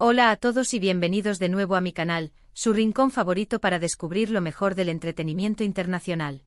Hola a todos y bienvenidos de nuevo a mi canal, su rincón favorito para descubrir lo mejor del entretenimiento internacional.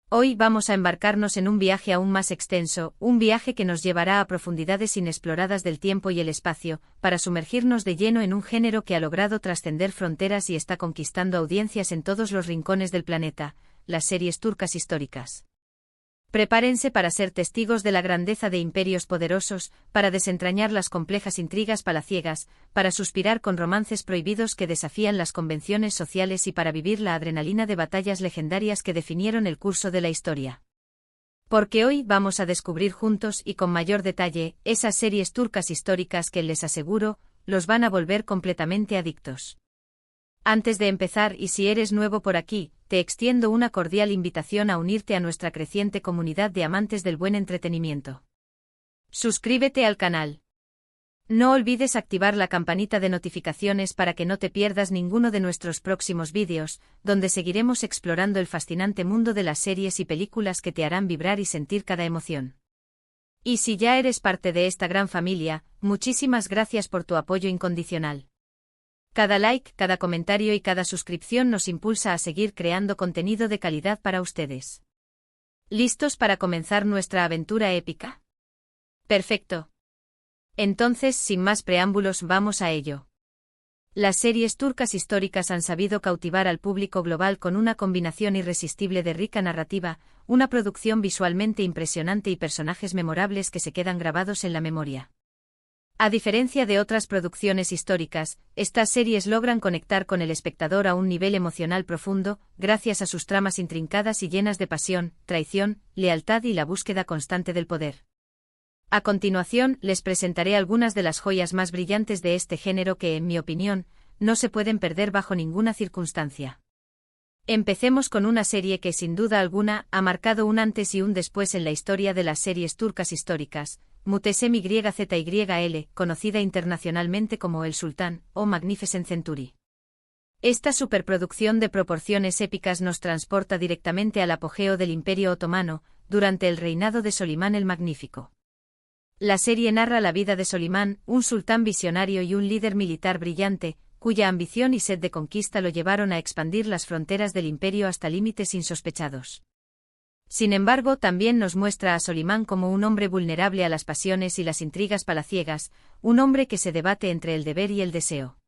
Hoy vamos a embarcarnos en un viaje aún más extenso, un viaje que nos llevará a profundidades inexploradas del tiempo y el espacio, para sumergirnos de lleno en un género que ha logrado trascender fronteras y está conquistando audiencias en todos los rincones del planeta, las series turcas históricas. Prepárense para ser testigos de la grandeza de imperios poderosos, para desentrañar las complejas intrigas palaciegas, para suspirar con romances prohibidos que desafían las convenciones sociales y para vivir la adrenalina de batallas legendarias que definieron el curso de la historia. Porque hoy vamos a descubrir juntos y con mayor detalle esas series turcas históricas que, les aseguro, los van a volver completamente adictos. Antes de empezar, y si eres nuevo por aquí, te extiendo una cordial invitación a unirte a nuestra creciente comunidad de amantes del buen entretenimiento. Suscríbete al canal. No olvides activar la campanita de notificaciones para que no te pierdas ninguno de nuestros próximos vídeos, donde seguiremos explorando el fascinante mundo de las series y películas que te harán vibrar y sentir cada emoción. Y si ya eres parte de esta gran familia, muchísimas gracias por tu apoyo incondicional. Cada like, cada comentario y cada suscripción nos impulsa a seguir creando contenido de calidad para ustedes. ¿Listos para comenzar nuestra aventura épica? Perfecto. Entonces, sin más preámbulos, vamos a ello. Las series turcas históricas han sabido cautivar al público global con una combinación irresistible de rica narrativa, una producción visualmente impresionante y personajes memorables que se quedan grabados en la memoria. A diferencia de otras producciones históricas, estas series logran conectar con el espectador a un nivel emocional profundo, gracias a sus tramas intrincadas y llenas de pasión, traición, lealtad y la búsqueda constante del poder. A continuación, les presentaré algunas de las joyas más brillantes de este género que, en mi opinión, no se pueden perder bajo ninguna circunstancia. Empecemos con una serie que, sin duda alguna, ha marcado un antes y un después en la historia de las series turcas históricas, Muhteşem YZYL, conocida internacionalmente como El Sultán, o Magnificent Century. Esta superproducción de proporciones épicas nos transporta directamente al apogeo del Imperio Otomano, durante el reinado de Solimán el Magnífico. La serie narra la vida de Solimán, un sultán visionario y un líder militar brillante, cuya ambición y sed de conquista lo llevaron a expandir las fronteras del imperio hasta límites insospechados. Sin embargo, también nos muestra a Solimán como un hombre vulnerable a las pasiones y las intrigas palaciegas, un hombre que se debate entre el deber y el deseo.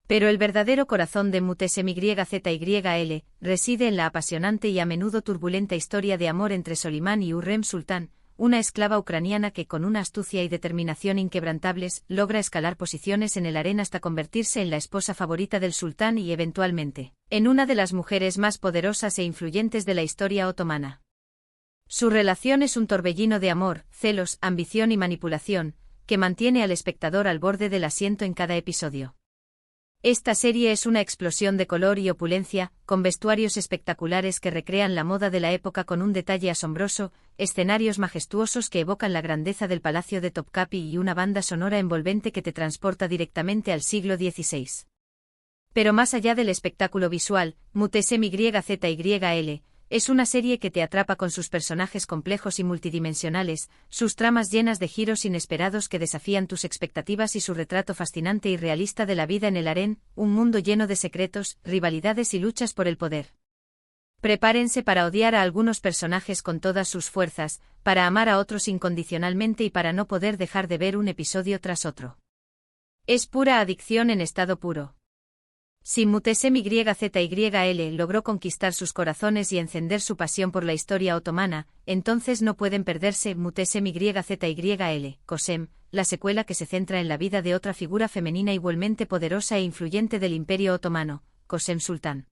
Pero el verdadero corazón de Muhteşem YZYL reside en la apasionante y a menudo turbulenta historia de amor entre Solimán y Hürrem Sultán, una esclava ucraniana que, con una astucia y determinación inquebrantables, logra escalar posiciones en el harén hasta convertirse en la esposa favorita del sultán y, eventualmente, en una de las mujeres más poderosas e influyentes de la historia otomana. Su relación es un torbellino de amor, celos, ambición y manipulación, que mantiene al espectador al borde del asiento en cada episodio. Esta serie es una explosión de color y opulencia, con vestuarios espectaculares que recrean la moda de la época con un detalle asombroso, escenarios majestuosos que evocan la grandeza del palacio de Topkapi y una banda sonora envolvente que te transporta directamente al siglo XVI. Pero más allá del espectáculo visual, Muhteşem YZYL es una serie que te atrapa con sus personajes complejos y multidimensionales, sus tramas llenas de giros inesperados que desafían tus expectativas y su retrato fascinante y realista de la vida en el harén, un mundo lleno de secretos, rivalidades y luchas por el poder. Prepárense para odiar a algunos personajes con todas sus fuerzas, para amar a otros incondicionalmente y para no poder dejar de ver un episodio tras otro. Es pura adicción en estado puro. Si Muhteşem YZYL logró conquistar sus corazones y encender su pasión por la historia otomana, entonces no pueden perderse Muhteşem YZYL, Kösem, la secuela que se centra en la vida de otra figura femenina igualmente poderosa e influyente del Imperio Otomano, Kösem Sultán.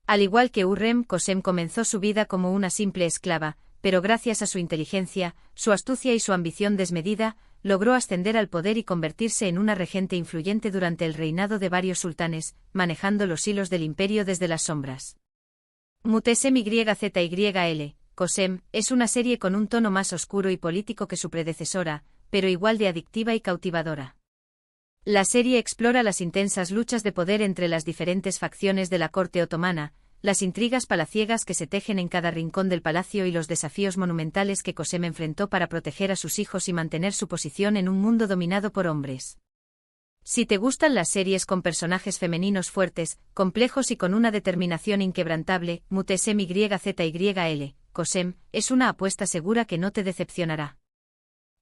Al igual que Hürrem, Kösem comenzó su vida como una simple esclava, pero gracias a su inteligencia, su astucia y su ambición desmedida, logró ascender al poder y convertirse en una regente influyente durante el reinado de varios sultanes, manejando los hilos del imperio desde las sombras. Muhteşem YZYL, Kösem, es una serie con un tono más oscuro y político que su predecesora, pero igual de adictiva y cautivadora. La serie explora las intensas luchas de poder entre las diferentes facciones de la corte otomana, las intrigas palaciegas que se tejen en cada rincón del palacio y los desafíos monumentales que Kösem enfrentó para proteger a sus hijos y mantener su posición en un mundo dominado por hombres. Si te gustan las series con personajes femeninos fuertes, complejos y con una determinación inquebrantable, Mutesem YZYL, Cosem, es una apuesta segura que no te decepcionará.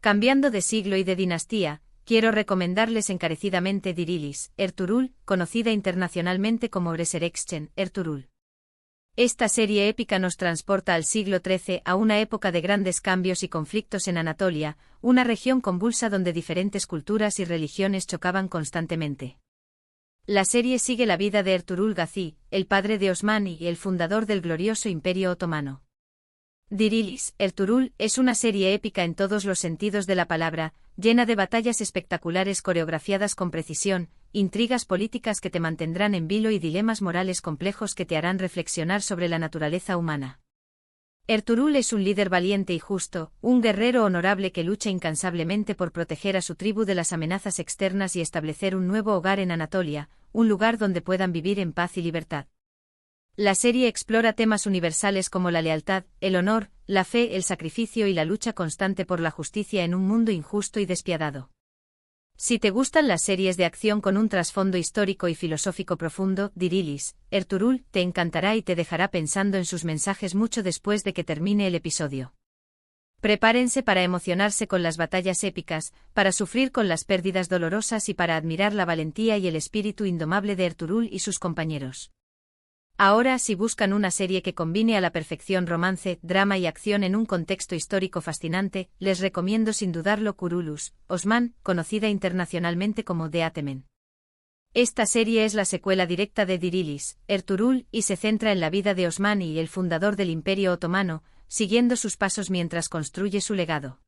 Cambiando de siglo y de dinastía, quiero recomendarles encarecidamente Dirilis, Ertuğrul, conocida internacionalmente como Resurrection, Ertuğrul. Esta serie épica nos transporta al siglo XIII, a una época de grandes cambios y conflictos en Anatolia, una región convulsa donde diferentes culturas y religiones chocaban constantemente. La serie sigue la vida de Ertuğrul Gazi, el padre de Osman y el fundador del glorioso Imperio Otomano. Dirilis, Ertuğrul, es una serie épica en todos los sentidos de la palabra, llena de batallas espectaculares coreografiadas con precisión, intrigas políticas que te mantendrán en vilo y dilemas morales complejos que te harán reflexionar sobre la naturaleza humana. Ertuğrul es un líder valiente y justo, un guerrero honorable que lucha incansablemente por proteger a su tribu de las amenazas externas y establecer un nuevo hogar en Anatolia, un lugar donde puedan vivir en paz y libertad. La serie explora temas universales como la lealtad, el honor, la fe, el sacrificio y la lucha constante por la justicia en un mundo injusto y despiadado. Si te gustan las series de acción con un trasfondo histórico y filosófico profundo, Dirilis, Ertuğrul, te encantará y te dejará pensando en sus mensajes mucho después de que termine el episodio. Prepárense para emocionarse con las batallas épicas, para sufrir con las pérdidas dolorosas y para admirar la valentía y el espíritu indomable de Ertuğrul y sus compañeros. Ahora, si buscan una serie que combine a la perfección romance, drama y acción en un contexto histórico fascinante, les recomiendo sin dudarlo Kurulus, Osman, conocida internacionalmente como The Atemen. Esta serie es la secuela directa de Dirilis, Ertuğrul, y se centra en la vida de Osman y el fundador del Imperio Otomano, siguiendo sus pasos mientras construye su legado.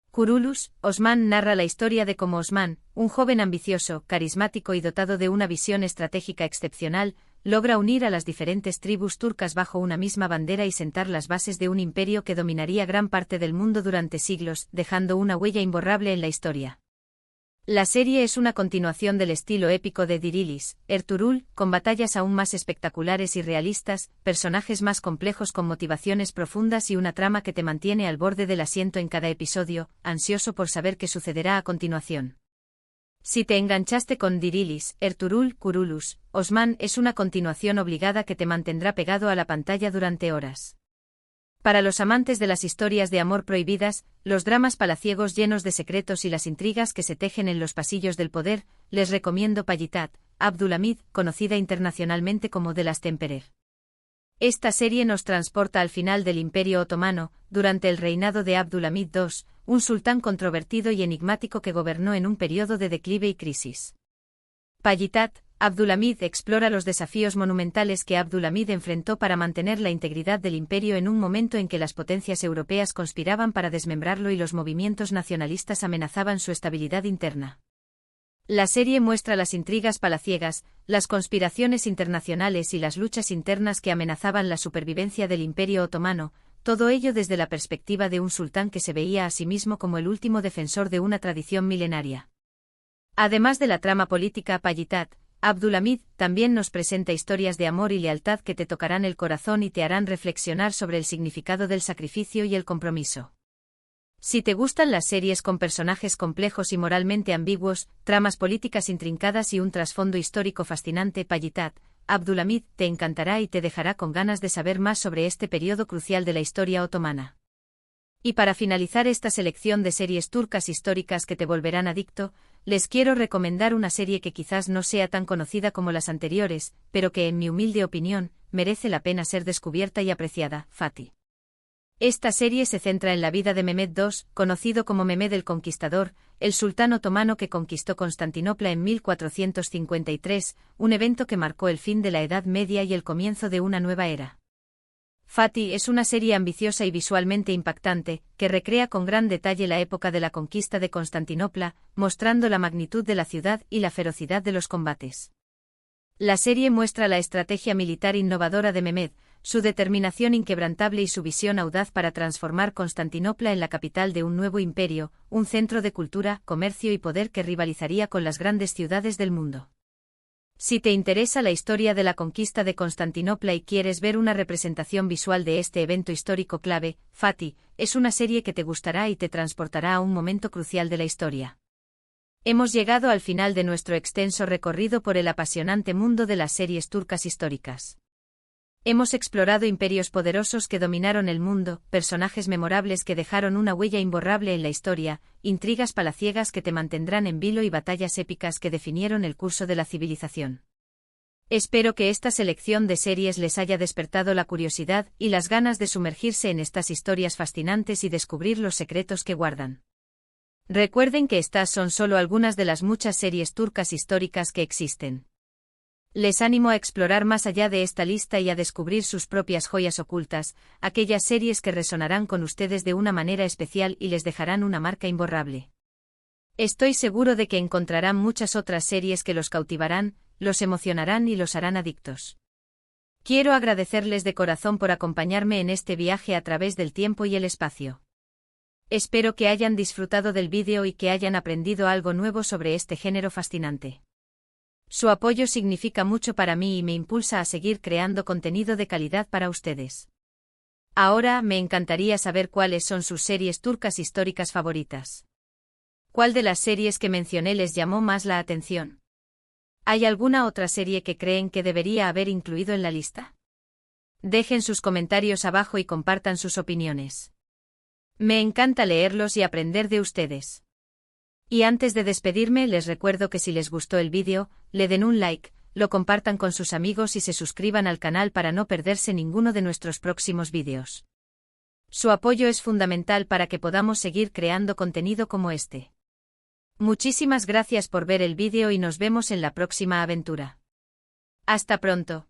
Kurulus, Osman narra la historia de cómo Osman, un joven ambicioso, carismático y dotado de una visión estratégica excepcional, logra unir a las diferentes tribus turcas bajo una misma bandera y sentar las bases de un imperio que dominaría gran parte del mundo durante siglos, dejando una huella imborrable en la historia. La serie es una continuación del estilo épico de Dirilis, Ertuğrul, con batallas aún más espectaculares y realistas, personajes más complejos con motivaciones profundas y una trama que te mantiene al borde del asiento en cada episodio, ansioso por saber qué sucederá a continuación. Si te enganchaste con Dirilis, Ertuğrul, Kurulus, Osman es una continuación obligada que te mantendrá pegado a la pantalla durante horas. Para los amantes de las historias de amor prohibidas, los dramas palaciegos llenos de secretos y las intrigas que se tejen en los pasillos del poder, les recomiendo Payitat, Abdülhamid, conocida internacionalmente como The Last Emperor. Esta serie nos transporta al final del Imperio Otomano, durante el reinado de Abdülhamid II, un sultán controvertido y enigmático que gobernó en un periodo de declive y crisis. Payitat, Abdülhamid explora los desafíos monumentales que Abdülhamid enfrentó para mantener la integridad del imperio en un momento en que las potencias europeas conspiraban para desmembrarlo y los movimientos nacionalistas amenazaban su estabilidad interna. La serie muestra las intrigas palaciegas, las conspiraciones internacionales y las luchas internas que amenazaban la supervivencia del Imperio Otomano, todo ello desde la perspectiva de un sultán que se veía a sí mismo como el último defensor de una tradición milenaria. Además de la trama política, Payitat, Abdülhamid también nos presenta historias de amor y lealtad que te tocarán el corazón y te harán reflexionar sobre el significado del sacrificio y el compromiso. Si te gustan las series con personajes complejos y moralmente ambiguos, tramas políticas intrincadas y un trasfondo histórico fascinante, Payitat, Abdülhamid te encantará y te dejará con ganas de saber más sobre este periodo crucial de la historia otomana. Y para finalizar esta selección de series turcas históricas que te volverán adicto, les quiero recomendar una serie que quizás no sea tan conocida como las anteriores, pero que en mi humilde opinión, merece la pena ser descubierta y apreciada, Fatih. Esta serie se centra en la vida de Mehmed II, conocido como Mehmed el Conquistador, el sultán otomano que conquistó Constantinopla en 1453, un evento que marcó el fin de la Edad Media y el comienzo de una nueva era. Fatih es una serie ambiciosa y visualmente impactante, que recrea con gran detalle la época de la conquista de Constantinopla, mostrando la magnitud de la ciudad y la ferocidad de los combates. La serie muestra la estrategia militar innovadora de Mehmed, su determinación inquebrantable y su visión audaz para transformar Constantinopla en la capital de un nuevo imperio, un centro de cultura, comercio y poder que rivalizaría con las grandes ciudades del mundo. Si te interesa la historia de la conquista de Constantinopla y quieres ver una representación visual de este evento histórico clave, Fatih es una serie que te gustará y te transportará a un momento crucial de la historia. Hemos llegado al final de nuestro extenso recorrido por el apasionante mundo de las series turcas históricas. Hemos explorado imperios poderosos que dominaron el mundo, personajes memorables que dejaron una huella imborrable en la historia, intrigas palaciegas que te mantendrán en vilo y batallas épicas que definieron el curso de la civilización. Espero que esta selección de series les haya despertado la curiosidad y las ganas de sumergirse en estas historias fascinantes y descubrir los secretos que guardan. Recuerden que estas son solo algunas de las muchas series turcas históricas que existen. Les animo a explorar más allá de esta lista y a descubrir sus propias joyas ocultas, aquellas series que resonarán con ustedes de una manera especial y les dejarán una marca imborrable. Estoy seguro de que encontrarán muchas otras series que los cautivarán, los emocionarán y los harán adictos. Quiero agradecerles de corazón por acompañarme en este viaje a través del tiempo y el espacio. Espero que hayan disfrutado del vídeo y que hayan aprendido algo nuevo sobre este género fascinante. Su apoyo significa mucho para mí y me impulsa a seguir creando contenido de calidad para ustedes. Ahora me encantaría saber cuáles son sus series turcas históricas favoritas. ¿Cuál de las series que mencioné les llamó más la atención? ¿Hay alguna otra serie que creen que debería haber incluido en la lista? Dejen sus comentarios abajo y compartan sus opiniones. Me encanta leerlos y aprender de ustedes. Y antes de despedirme les recuerdo que si les gustó el vídeo, le den un like, lo compartan con sus amigos y se suscriban al canal para no perderse ninguno de nuestros próximos vídeos. Su apoyo es fundamental para que podamos seguir creando contenido como este. Muchísimas gracias por ver el vídeo y nos vemos en la próxima aventura. Hasta pronto.